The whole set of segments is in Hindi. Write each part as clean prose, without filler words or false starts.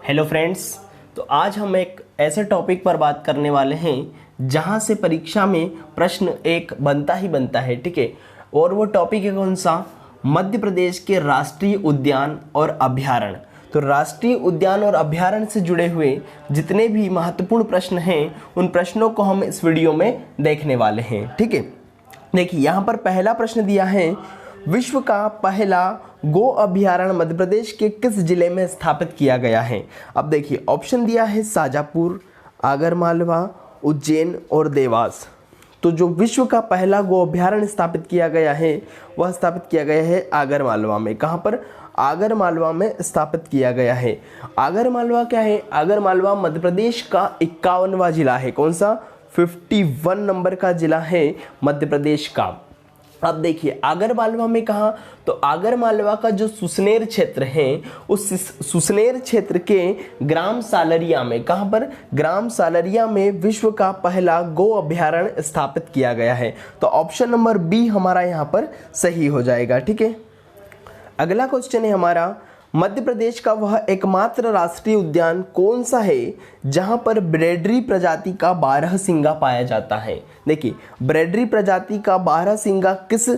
Hello friends. तो आज हम एक ऐसे टॉपिक पर बात करने वाले हैं जहां से परीक्षा में प्रश्न एक बनता ही बनता है, ठीक है। और वो टॉपिक है कौन सा? मध्य प्रदेश के राष्ट्रीय उद्यान और अभयारण्य। तो राष्ट्रीय उद्यान और अभयारण्य से जुड़े हुए जितने भी महत्वपूर्ण प्रश्न हैं उन प्रश्नों को हम इस वीडियो में देखने वाले हैं, ठीक है। देखिए यहाँ पर पहला प्रश्न दिया है, विश्व का पहला गो अभयारण्य मध्य प्रदेश के किस जिले में स्थापित किया गया है? अब देखिए ऑप्शन दिया है शाजापुर, आगरमालवा, उज्जैन और देवास। तो जो विश्व का पहला गो अभयारण्य स्थापित किया गया है वह स्थापित किया गया है आगरमालवा में। कहाँ पर? आगरमालवा में स्थापित किया गया है। आगरमालवा क्या है? आगरमालवा मध्य प्रदेश का 51वां जिला है। कौन सा? 51 नंबर का जिला है मध्य प्रदेश का। अब देखिए आगरमालवा में कहा, तो आगरमालवा का जो सुसनेर क्षेत्र है उस सुसनेर क्षेत्र के ग्राम सालरिया में, कहाँ पर? ग्राम सालरिया में विश्व का पहला गो अभयारण्य स्थापित किया गया है। तो ऑप्शन नंबर बी हमारा यहाँ पर सही हो जाएगा, ठीक है। अगला क्वेश्चन है हमारा, मध्य प्रदेश का वह एकमात्र राष्ट्रीय उद्यान कौन सा है जहां पर ब्रैडरी प्रजाति का बारहसिंगा पाया जाता है? देखिए ब्रैडरी प्रजाति का बारहसिंगा किस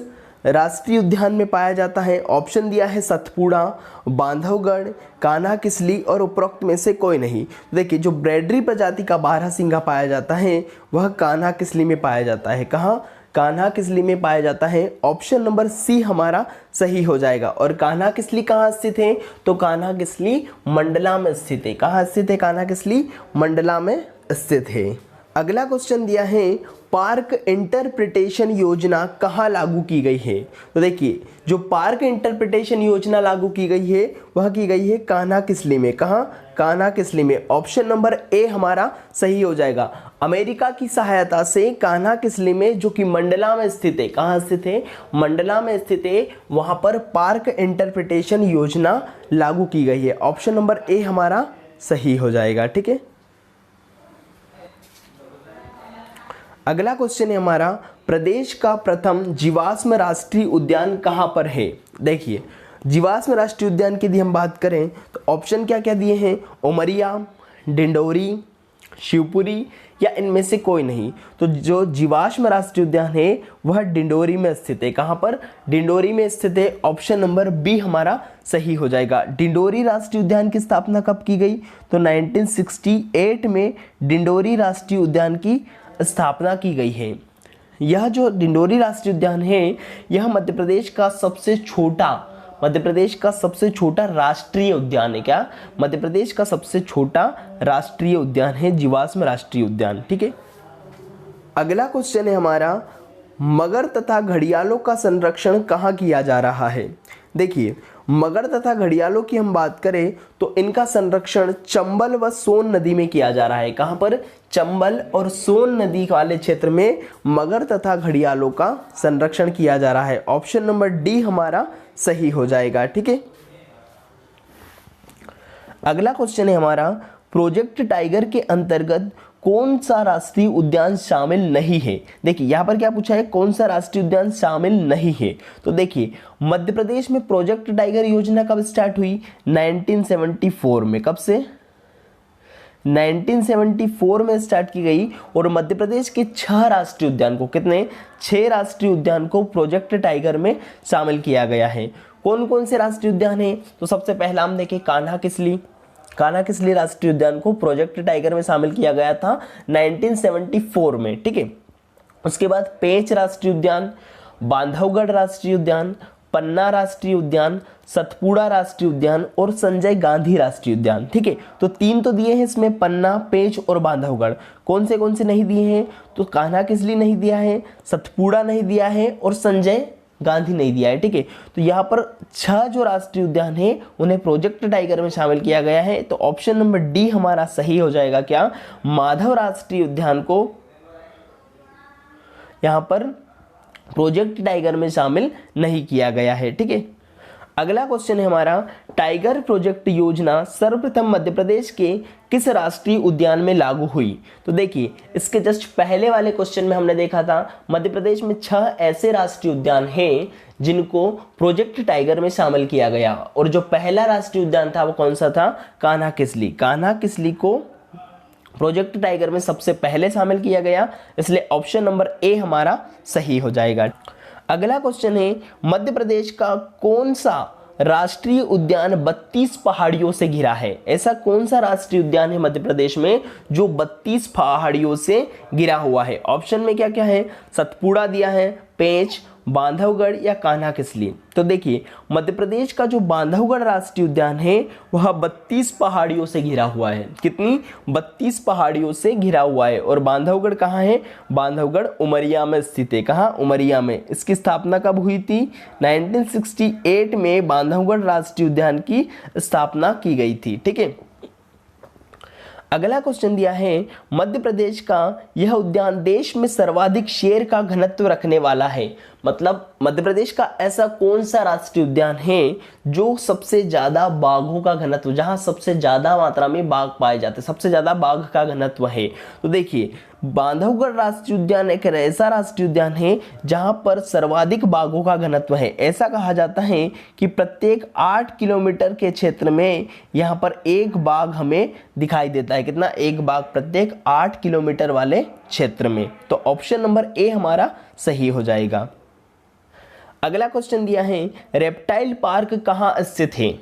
राष्ट्रीय उद्यान में पाया जाता है? ऑप्शन दिया है सतपुड़ा, बांधवगढ़, कान्हा किसली और उपरोक्त में से कोई नहीं। देखिए जो ब्रैडरी प्रजाति का बारहसिंगा पाया जाता है वह कान्हा किसली में पाया जाता है। कहाँ? कान्हा किसली में पाया जाता है। ऑप्शन नंबर सी हमारा सही हो जाएगा। और कान्हा किसली कहाँ स्थित है? तो कान्हा किसली मंडला में स्थित है। कहाँ स्थित है कान्हा किसली? मंडला में स्थित है। अगला क्वेश्चन दिया है, पार्क इंटरप्रिटेशन योजना कहाँ लागू की गई है? तो देखिए जो पार्क इंटरप्रिटेशन योजना लागू की गई है वह की गई है कान्हा किसली में। कहाँ? कान्हा किसली में। ऑप्शन नंबर ए हमारा सही हो जाएगा। अमेरिका की सहायता से कान्हा किसली में, जो कि मंडला में स्थित है, कहाँ स्थित है? मंडला में स्थित है, वहाँ पर पार्क इंटरप्रिटेशन योजना लागू की गई है। ऑप्शन नंबर ए हमारा सही हो जाएगा, ठीक है। अगला क्वेश्चन है हमारा, प्रदेश का प्रथम जीवाश्म राष्ट्रीय उद्यान कहाँ पर है? देखिए जीवाश्म राष्ट्रीय उद्यान की यदि हम बात करें तो ऑप्शन क्या क्या दिए हैं? उमरिया, डिंडोरी, शिवपुरी या इनमें से कोई नहीं। तो जो जीवाश्म राष्ट्रीय उद्यान है वह डिंडोरी में स्थित है। कहाँ पर? डिंडोरी में स्थित है। ऑप्शन नंबर बी हमारा सही हो जाएगा। डिंडोरी राष्ट्रीय उद्यान की स्थापना कब की गई? तो 1968 में डिंडोरी राष्ट्रीय उद्यान की स्थापना की गई है। यह जो डिंडोरी राष्ट्रीय उद्यान है यह मध्य प्रदेश का सबसे छोटा राष्ट्रीय उद्यान है। क्या? मध्य प्रदेश का सबसे छोटा राष्ट्रीय उद्यान है जीवाश्म राष्ट्रीय उद्यान, ठीक है। अगला क्वेश्चन है हमारा, मगर तथा घड़ियालों का संरक्षण कहाँ किया जा रहा है? देखिए मगर तथा घड़ियालों की हम बात करें तो इनका संरक्षण चंबल व सोन नदी में किया जा रहा है। कहाँ पर? चंबल और सोन नदी वाले क्षेत्र में मगर तथा घड़ियालों का संरक्षण किया जा रहा है। ऑप्शन नंबर डी हमारा सही हो जाएगा, ठीक है। अगला क्वेश्चन है हमारा, प्रोजेक्ट टाइगर के अंतर्गत कौन सा राष्ट्रीय उद्यान शामिल नहीं है? देखिए यहाँ पर क्या पूछा है, कौन सा राष्ट्रीय उद्यान शामिल नहीं है। तो देखिए मध्य प्रदेश में प्रोजेक्ट टाइगर योजना कब स्टार्ट हुई? 1974 में। कब से? 1974 में स्टार्ट की गई। और मध्य प्रदेश के 6 राष्ट्रीय उद्यान को, कितने? 6 राष्ट्रीय उद्यान को प्रोजेक्ट टाइगर में शामिल किया गया है। कौन कौन से राष्ट्रीय उद्यान हैं? तो सबसे पहला हम देखें कान्हा किसली राष्ट्रीय उद्यान को प्रोजेक्ट टाइगर में शामिल किया गया था 1974 में, ठीक है। उसके बाद पेंच राष्ट्रीय उद्यान, बांधवगढ़ राष्ट्रीय उद्यान, पन्ना राष्ट्रीय उद्यान, सतपुड़ा राष्ट्रीय उद्यान और संजय गांधी राष्ट्रीय उद्यान, ठीक है। तो 3 तो दिए हैं इसमें, पन्ना, पेंच और बांधवगढ़। कौन से नहीं दिए हैं? तो कान्हा किसली नहीं दिया है, सतपुड़ा नहीं दिया है और संजय गांधी नहीं दिया है, ठीक है। तो यहाँ पर 6 जो राष्ट्रीय उद्यान है उन्हें प्रोजेक्ट टाइगर में शामिल किया गया है। तो ऑप्शन नंबर डी हमारा सही हो जाएगा। क्या? माधव राष्ट्रीय उद्यान को यहाँ पर प्रोजेक्ट टाइगर में शामिल नहीं किया गया है, ठीक है। अगला क्वेश्चन है हमारा, टाइगर प्रोजेक्ट योजना सर्वप्रथम मध्य प्रदेश के किस राष्ट्रीय उद्यान में लागू हुई? तो देखिए इसके जस्ट पहले वाले क्वेश्चन में हमने देखा था मध्य प्रदेश में 6 ऐसे राष्ट्रीय उद्यान हैं जिनको प्रोजेक्ट टाइगर में शामिल किया गया। और जो पहला राष्ट्रीय उद्यान था वो कौन सा था? कान्हा किसली। कान्हा किसली को प्रोजेक्ट टाइगर में सबसे पहले शामिल किया गया, इसलिए ऑप्शन नंबर ए हमारा सही हो जाएगा। अगला क्वेश्चन है, मध्य प्रदेश का कौन सा राष्ट्रीय उद्यान 32 पहाड़ियों से घिरा है? ऐसा कौन सा राष्ट्रीय उद्यान है मध्य प्रदेश में जो 32 पहाड़ियों से घिरा हुआ है? ऑप्शन में क्या क्या है? सतपुड़ा दिया है, पेंच, बांधवगढ़ या कान्हा किसली। तो देखिए मध्य प्रदेश का जो बांधवगढ़ राष्ट्रीय उद्यान है वह 32 पहाड़ियों से घिरा हुआ है। कितनी? 32 पहाड़ियों से घिरा हुआ है। और बांधवगढ़ कहाँ है? बांधवगढ़ उमरिया में स्थित है। कहाँ? उमरिया में। इसकी स्थापना कब हुई थी? 1968 में बांधवगढ़ राष्ट्रीय उद्यान की स्थापना की गई थी। ठीक है। अगला क्वेश्चन दिया है, मध्य प्रदेश का यह उद्यान देश में सर्वाधिक शेर का घनत्व रखने वाला है। मतलब मध्य प्रदेश का ऐसा कौन सा राष्ट्रीय उद्यान है जो सबसे ज्यादा बाघों का घनत्व, जहां सबसे ज्यादा मात्रा में बाघ पाए जाते हैं, सबसे ज्यादा बाघ का घनत्व है। तो देखिए बांधवगढ़ राष्ट्रीय उद्यान एक ऐसा राष्ट्रीय उद्यान है जहां पर सर्वाधिक बाघों का घनत्व है। ऐसा कहा जाता है कि प्रत्येक 8 किलोमीटर के क्षेत्र में यहां पर एक बाघ हमें दिखाई देता है। कितना? एक बाघ प्रत्येक 8 किलोमीटर वाले क्षेत्र में। तो ऑप्शन नंबर ए हमारा सही हो जाएगा। अगला क्वेश्चन दिया है, रेप्टाइल पार्क कहाँ स्थित है?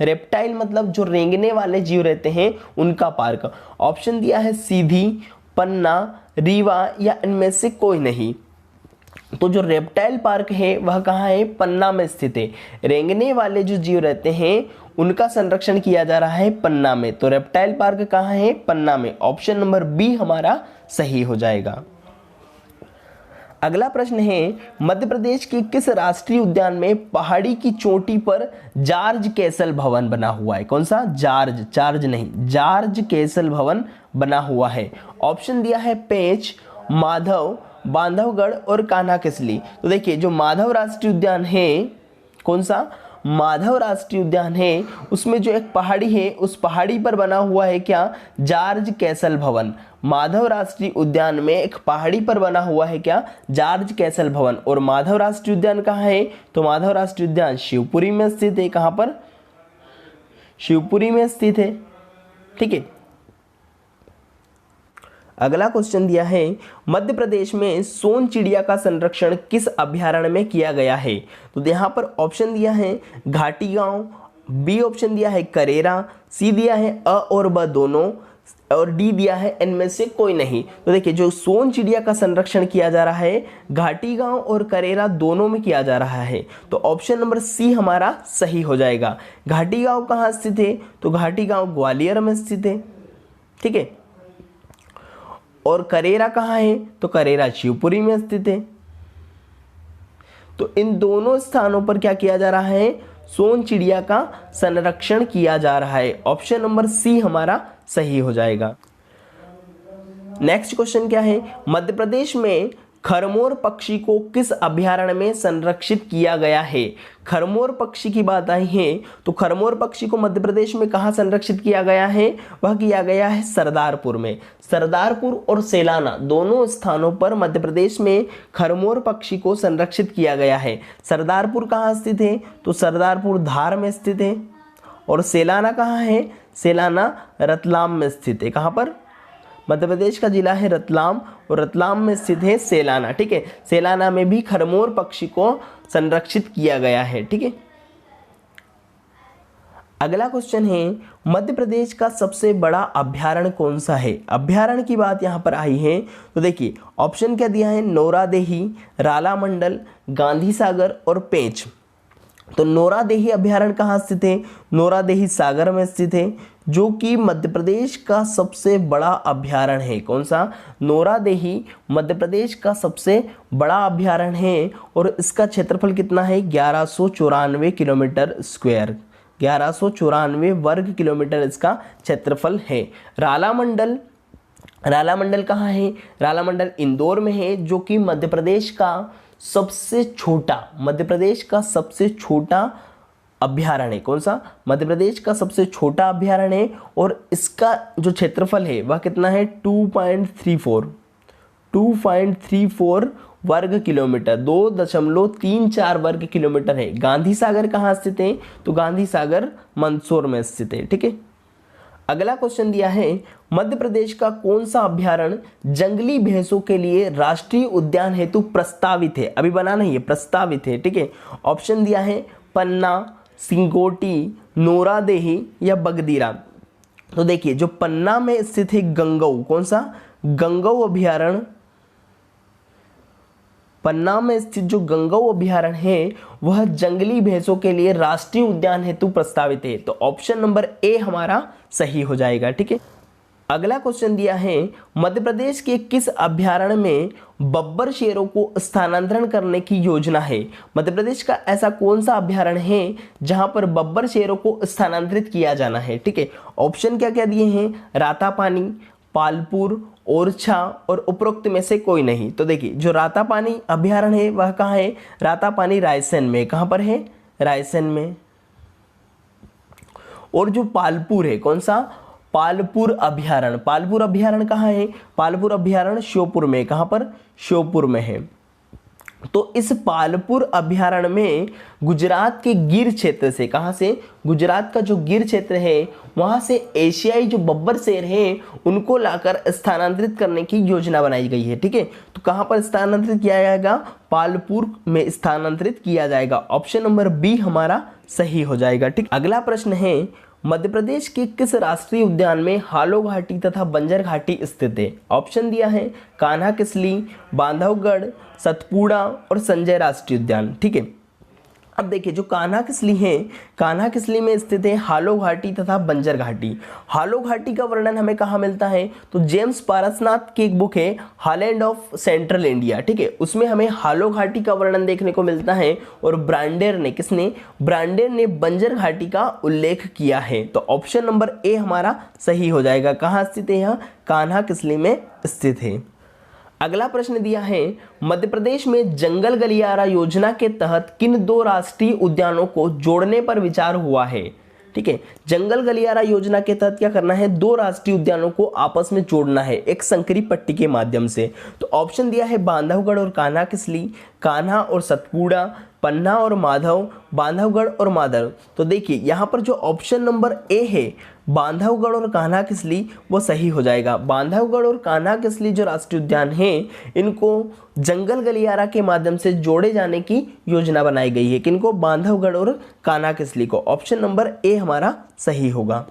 रेप्टाइल मतलब जो रेंगने वाले जीव रहते हैं उनका पार्क। ऑप्शन दिया है सीधी, पन्ना, रीवा या इनमें से कोई नहीं। तो जो रेप्टाइल पार्क है वह कहाँ है? पन्ना में स्थित है। रेंगने वाले जो जीव रहते हैं उनका संरक्षण किया जा रहा है पन्ना में। तो रेप्टाइल पार्क कहाँ है? पन्ना में। ऑप्शन नंबर बी हमारा सही हो जाएगा। अगला प्रश्न है, मध्य प्रदेश के किस राष्ट्रीय उद्यान में पहाड़ी की चोटी पर जॉर्ज कैसल भवन बना हुआ है? कौन सा? चार्ज नहीं, जॉर्ज कैसल भवन बना हुआ है। ऑप्शन दिया है पेंच, माधव, बांधवगढ़ और कान्हा किसली। तो देखिए जो माधव राष्ट्रीय उद्यान है, कौन सा? माधव राष्ट्रीय उद्यान है, उसमें जो एक पहाड़ी है उस पहाड़ी पर बना हुआ है क्या? जॉर्ज कैसल भवन। माधव राष्ट्रीय उद्यान में एक पहाड़ी पर बना हुआ है क्या? जॉर्ज कैसल भवन। और माधव राष्ट्रीय उद्यान कहाँ है? तो माधव राष्ट्रीय उद्यान शिवपुरी में स्थित है। कहाँ पर? शिवपुरी में स्थित है। ठीक है। अगला क्वेश्चन दिया है, मध्य प्रदेश में सोन चिड़िया का संरक्षण किस अभयारण्य में किया गया है? तो यहाँ पर ऑप्शन दिया है घाटी गांव, बी ऑप्शन दिया है करेरा, सी दिया है अ और ब दोनों, और डी दिया है इनमें से कोई नहीं। तो देखिए जो सोन चिड़िया का संरक्षण किया जा रहा है घाटी गांव और करेरा दोनों में किया जा रहा है। तो ऑप्शन नंबर सी हमारा सही हो जाएगा। घाटी गांव कहाँ स्थित है? तो घाटी गांव ग्वालियर में स्थित है। ठीक है। और करेरा कहाँ है? तो करेरा शिवपुरी में स्थित है। तो इन दोनों स्थानों पर क्या किया जा रहा है? सोन चिड़िया का संरक्षण किया जा रहा है। ऑप्शन नंबर सी हमारा सही हो जाएगा। नेक्स्ट क्वेश्चन क्या है, मध्य प्रदेश में खरमोर पक्षी को किस अभयारण्य में संरक्षित किया गया है? खरमोर पक्षी की बात आई है तो खरमोर पक्षी को मध्य प्रदेश में कहाँ संरक्षित किया गया है? वह किया गया है सरदारपुर में। सरदारपुर और सेलाना दोनों स्थानों पर मध्य प्रदेश में खरमोर पक्षी को संरक्षित किया गया है। सरदारपुर कहाँ स्थित है? तो सरदारपुर धार में स्थित है। और सेलाना कहाँ है? सेलाना रतलाम में स्थित है। कहाँ पर? मध्य प्रदेश का जिला है रतलाम और रतलाम में स्थित है सेलाना। ठीक है। सेलाना में भी खरमोर पक्षी को संरक्षित किया गया है। ठीक है। अगला क्वेश्चन है, मध्य प्रदेश का सबसे बड़ा अभयारण्य कौन सा है? अभयारण्य की बात यहाँ पर आई है तो देखिए ऑप्शन क्या दिया है? नौरादेही, रालामंडल, गांधी सागर और पेंच। तो नौरादेही अभयारण्य कहाँ स्थित है? नौरादेही सागर में स्थित है, जो कि मध्य प्रदेश का सबसे बड़ा अभयारण्य है। कौन सा? नौरादेही मध्य प्रदेश का सबसे बड़ा अभयारण्य है और इसका क्षेत्रफल कितना है? 1194 किलोमीटर स्क्वायर। 1194 वर्ग किलोमीटर इसका क्षेत्रफल है। रालामंडल, रालामंडल कहाँ है? रालामंडल इंदौर में है, जो कि मध्य प्रदेश का सबसे छोटा अभयारण्य है। कौन सा? मध्य प्रदेश का सबसे छोटा अभयारण्य है और इसका जो क्षेत्रफल है वह कितना है? 2.34 वर्ग किलोमीटर, 2.34 वर्ग किलोमीटर है। गांधी सागर कहाँ स्थित है? तो गांधी सागर मंदसौर में स्थित है, ठीक है। अगला क्वेश्चन दिया है, मध्य प्रदेश का कौन सा अभ्यारण्य जंगली भैंसों के लिए राष्ट्रीय उद्यान हेतु प्रस्तावित है? अभी बना नहीं है, प्रस्तावित है, ठीक है। ऑप्शन दिया है पन्ना, सिंगोटी, नोरादेही या बगदीरा। तो देखिए, जो पन्ना में स्थित है गंगऊ, कौन सा? गंगऊ अभ्यारण्य। पन्ना में स्थित जो गंगऊ अभ्यारण्य है वह जंगली भैंसों के लिए राष्ट्रीय उद्यान हेतु प्रस्तावित है। तो ऑप्शन नंबर ए हमारा सही हो जाएगा, ठीक है। अगला क्वेश्चन दिया है, मध्य प्रदेश के किस अभ्यारण्य में बब्बर शेरों को स्थानांतरण करने की योजना है? मध्य प्रदेश का ऐसा कौन सा अभ्यारण्य है जहां पर बब्बर शेरों को स्थानांतरित किया जाना है, ठीक है। ऑप्शन क्या क्या दिए हैं? रातापानी, पालपुर, ओरछा और उपरोक्त में से कोई नहीं। तो देखिए, जो रातापानी अभ्यारण्य है वह कहाँ है? रातापानी रायसेन में। कहाँ पर है? रायसेन में। और जो पालपुर है, कौन सा? पालपुर अभ्यारण्य। पालपुर अभ्यारण्य कहाँ है? पालपुर अभ्यारण्य श्योपुर में। कहाँ पर? श्योपुर में है। तो इस पालपुर अभ्यारण्य में गुजरात के गिर क्षेत्र से, कहां से? गुजरात का जो गिर क्षेत्र है वहां से एशियाई जो बब्बर शेर हैं उनको लाकर स्थानांतरित करने की योजना बनाई गई है, ठीक है। तो कहां पर स्थानांतरित किया जाएगा? पालपुर में स्थानांतरित किया जाएगा। ऑप्शन नंबर बी हमारा सही हो जाएगा, ठीक। अगला प्रश्न है, मध्य प्रदेश के किस राष्ट्रीय उद्यान में हालो घाटी तथा बंजर घाटी स्थित है? ऑप्शन दिया है कान्हा किसली, बांधवगढ़, सतपुड़ा और संजय राष्ट्रीय उद्यान, ठीक है। अब देखिए, जो कान्हा किसली है, कान्हा किसली में स्थित है हालो घाटी तथा बंजर घाटी। हालो घाटी का वर्णन हमें कहाँ मिलता है? तो जेम्स पारसनाथ की एक बुक है हालैंड ऑफ सेंट्रल इंडिया, ठीक है, उसमें हमें हालो घाटी का वर्णन देखने को मिलता है। और ब्रांडेर ने, किसने? ब्रांडेर ने बंजर घाटी का उल्लेख किया है। तो ऑप्शन नंबर ए हमारा सही हो जाएगा। कहाँ स्थित है? यह कान्हा किसली में स्थित है। अगला प्रश्न दिया है, मध्य प्रदेश में जंगल गलियारा योजना के तहत किन 2 राष्ट्रीय उद्यानों को जोड़ने पर विचार हुआ है? ठीक है, जंगल गलियारा योजना के तहत क्या करना है? 2 राष्ट्रीय उद्यानों को आपस में जोड़ना है एक संकरी पट्टी के माध्यम से। तो ऑप्शन दिया है बांधवगढ़ और कान्हा किसली, कान्हा और सतपुड़ा, पन्ना और माधव, बांधवगढ़ और माधव। तो देखिए, यहाँ पर जो ऑप्शन नंबर ए है बांधवगढ़ और कान्हा किसली, वो सही हो जाएगा। बांधवगढ़ और कान्हा किसली जो राष्ट्रीय उद्यान हैं इनको जंगल गलियारा के माध्यम से जोड़े जाने की योजना बनाई गई है। किनको? बांधवगढ़ और कान्हा किसली को। ऑप्शन नंबर ए हमारा सही होगा।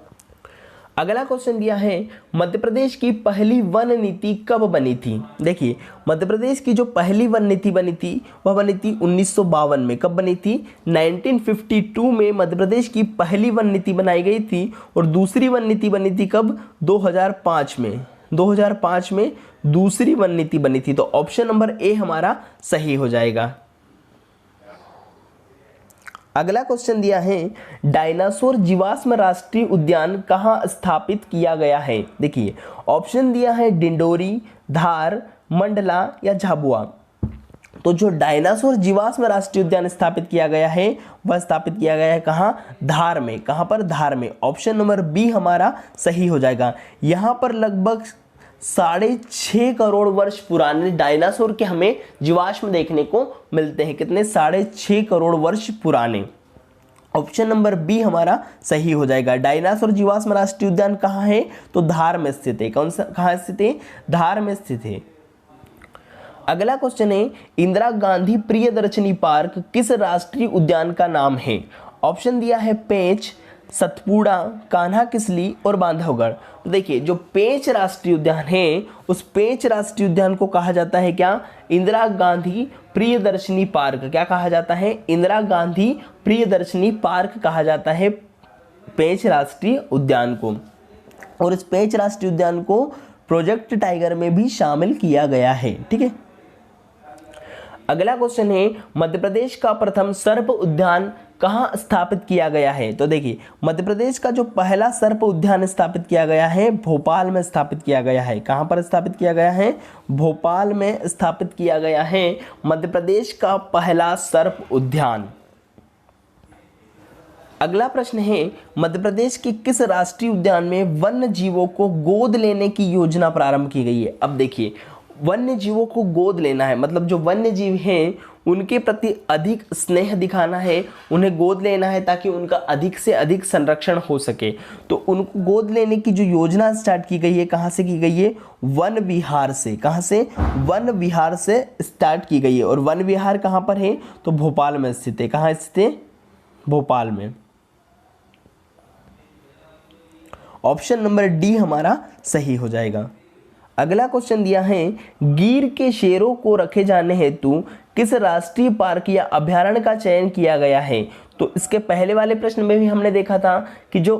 अगला क्वेश्चन दिया है, मध्य प्रदेश की पहली वन नीति कब बनी थी? देखिए, मध्य प्रदेश की जो पहली वन नीति बनी थी वह बनी थी 1952 में। कब बनी थी? 1952 में मध्य प्रदेश की पहली वन नीति बनाई गई थी। और दूसरी वन नीति बनी थी कब? 2005 में। 2005 में दूसरी वन नीति बनी थी। तो ऑप्शन नंबर ए हमारा सही हो जाएगा। अगला क्वेश्चन दिया है, डायनासोर जीवाश्म राष्ट्रीय उद्यान कहाँ स्थापित किया गया है? देखिए, ऑप्शन दिया है डिंडोरी, धार, मंडला या झाबुआ। तो जो डायनासोर जीवाश्म राष्ट्रीय उद्यान स्थापित किया गया है वह स्थापित किया गया है कहाँ? धार में। कहाँ पर? धार में। ऑप्शन नंबर बी हमारा सही हो जाएगा। यहाँ पर लगभग 6.5 करोड़ वर्ष पुराने डायनासोर के हमें जीवाश्म देखने को मिलते हैं। कितने? 6.5 करोड़ वर्ष पुराने। ऑप्शन नंबर बी हमारा सही हो जाएगा। डायनासोर जीवाश्म राष्ट्रीय उद्यान कहाँ है? तो धार में स्थित है। कौन सा? कहाँ स्थित है? धार में स्थित है। अगला क्वेश्चन है, इंदिरा गांधी प्रियदर्शनी पार्क किस राष्ट्रीय उद्यान का नाम है? ऑप्शन दिया है पेंच, सतपुड़ा, कान्हा किसली और बांधवगढ़। तो देखिए, जो पेंच राष्ट्रीय उद्यान है उस पेंच राष्ट्रीय उद्यान को कहा जाता है क्या? इंदिरा गांधी प्रियदर्शनी पार्क। क्या कहा जाता है? इंदिरा गांधी प्रियदर्शनी पार्क कहा जाता है पेंच राष्ट्रीय उद्यान को। और इस पेंच राष्ट्रीय उद्यान को प्रोजेक्ट टाइगर में भी शामिल किया गया है, ठीक है। अगला क्वेश्चन है, मध्य प्रदेश का प्रथम सर्प उद्यान कहाँ स्थापित किया गया है? तो देखिए, मध्य प्रदेश का जो पहला सर्प उद्यान स्थापित किया गया है भोपाल में स्थापित किया गया है। कहाँ पर स्थापित किया गया है? भोपाल में स्थापित किया गया है मध्य प्रदेश का पहला सर्प उद्यान। अगला प्रश्न है, मध्य प्रदेश के किस राष्ट्रीय उद्यान में वन्य जीवों को गोद लेने की योजना प्रारंभ की गई है? अब देखिए, वन्य जीवों को गोद लेना है, मतलब जो वन्य जीव हैं उनके प्रति अधिक स्नेह दिखाना है, उन्हें गोद लेना है ताकि उनका अधिक से अधिक संरक्षण हो सके। तो उनको गोद लेने की जो योजना स्टार्ट की गई है, कहाँ से की गई है? वन विहार से। कहाँ से? वन विहार से स्टार्ट की गई है। और वन विहार कहाँ पर है? तो भोपाल में स्थित है। कहाँ स्थित है? भोपाल में। ऑप्शन नंबर डी हमारा सही हो जाएगा। अगला क्वेश्चन दिया है, गिर के शेरों को रखे जाने हेतु किस राष्ट्रीय पार्क या अभयारण्य का चयन किया गया है? तो इसके पहले वाले प्रश्न में भी हमने देखा था कि जो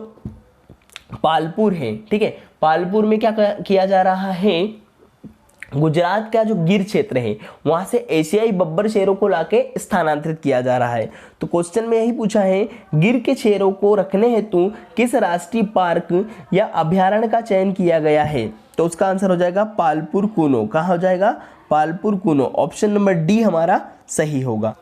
पालपुर है, ठीक है, पालपुर में क्या किया जा रहा है? गुजरात का जो गिर क्षेत्र है वहां से एशियाई बब्बर शेरों को लाके स्थानांतरित किया जा रहा है। तो क्वेश्चन में यही पूछा है, गिर के शेरों को रखने हेतु किस राष्ट्रीय पार्क या अभयारण्य का चयन किया गया है? तो उसका आंसर हो जाएगा पालपुर कुनो। कहाँ हो जाएगा? पालपुर कुनो। ऑप्शन नंबर डी हमारा सही होगा।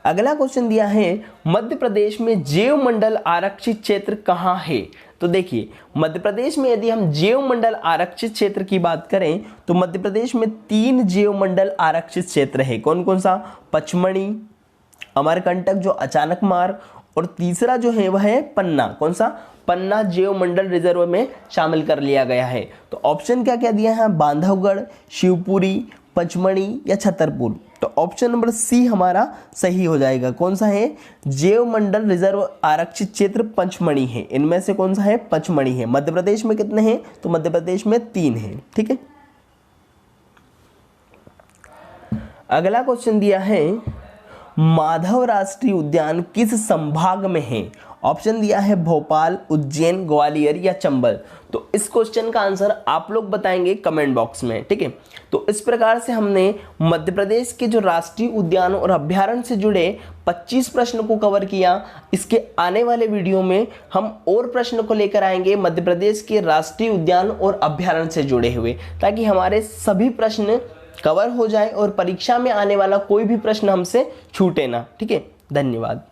अगला क्वेश्चन दिया है, मध्य प्रदेश में जैव मंडल आरक्षित क्षेत्र कहाँ है? तो देखिए, मध्य प्रदेश में यदि हम जैव मंडल आरक्षित क्षेत्र की बात करें तो मध्य प्रदेश में 3 जैव मंडल आरक्षित क्षेत्र है। कौन कौन सा? पचमढ़ी, अमरकंटक जो अचानक मार, और तीसरा जो है वह है पन्ना। कौन सा? पन्ना जैव मंडल रिजर्व में शामिल कर लिया गया है। तो ऑप्शन क्या क्या दिया है? बांधवगढ़, शिवपुरी, पचमढ़ी या छतरपुर। तो ऑप्शन नंबर सी हमारा सही हो जाएगा। कौन सा है? जैव मंडल रिजर्व आरक्षित क्षेत्र पचमढ़ी है। इनमें से कौन सा है? पचमढ़ी है। मध्य प्रदेश में कितने हैं? तो मध्य प्रदेश में 3 हैं। ठीक है। अगला क्वेश्चन दिया है, माधव राष्ट्रीय उद्यान किस संभाग में है? ऑप्शन दिया है भोपाल, उज्जैन, ग्वालियर या चंबल। तो इस क्वेश्चन का आंसर आप लोग बताएंगे कमेंट बॉक्स में। ठीक है। तो इस प्रकार से हमने मध्य प्रदेश के जो राष्ट्रीय उद्यान और अभ्यारण्य से जुड़े 25 प्रश्न को कवर किया। इसके आने वाले वीडियो में हम और प्रश्न को लेकर आएंगे मध्य प्रदेश के राष्ट्रीय उद्यान और अभ्यारण्य से जुड़े हुए, ताकि हमारे सभी प्रश्न कवर हो जाए और परीक्षा में आने वाला कोई भी प्रश्न हमसे छूटे ना। ठीक है। धन्यवाद।